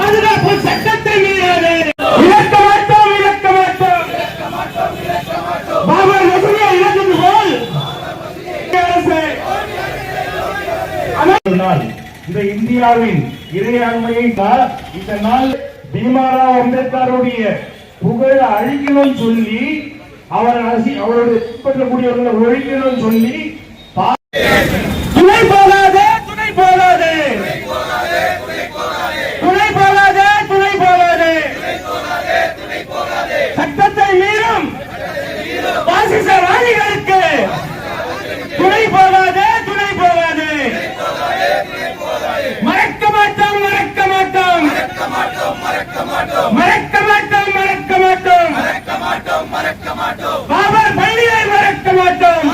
பாதுகாப்பு சட்டத்தை மீறாது. இழக்க மாட்டோம், இழக்க மாட்டோம். பாபர் மசூதியை இழந்தது போல் இந்த இந்தியாவின் இறையாண்மையை இந்த நாள் பீமாராவ் அம்பேத்கருடைய புகழ் அழிக்கணும் சொல்லி அவருடைய பின்பற்றக்கூடியவர்களை ஒழிக்கணும் சொல்லி துணை போகாதே, துணை போகாதே, துணை போகாதே, துணை போகாதே, சட்டத்தை மீறும் பாசிசவாதிகளுக்கு துணை போகாதே, துணை போகாதே. மறக்க மாட்டோம், மறக்க மாட்டோம், மறக்க மாட்டோம், மறக்க மாட்டோம், மறக்க மாட்டோம், மறக்க மாட்டோம். பாபர் பள்ளியை மறக்க மாட்டோம்.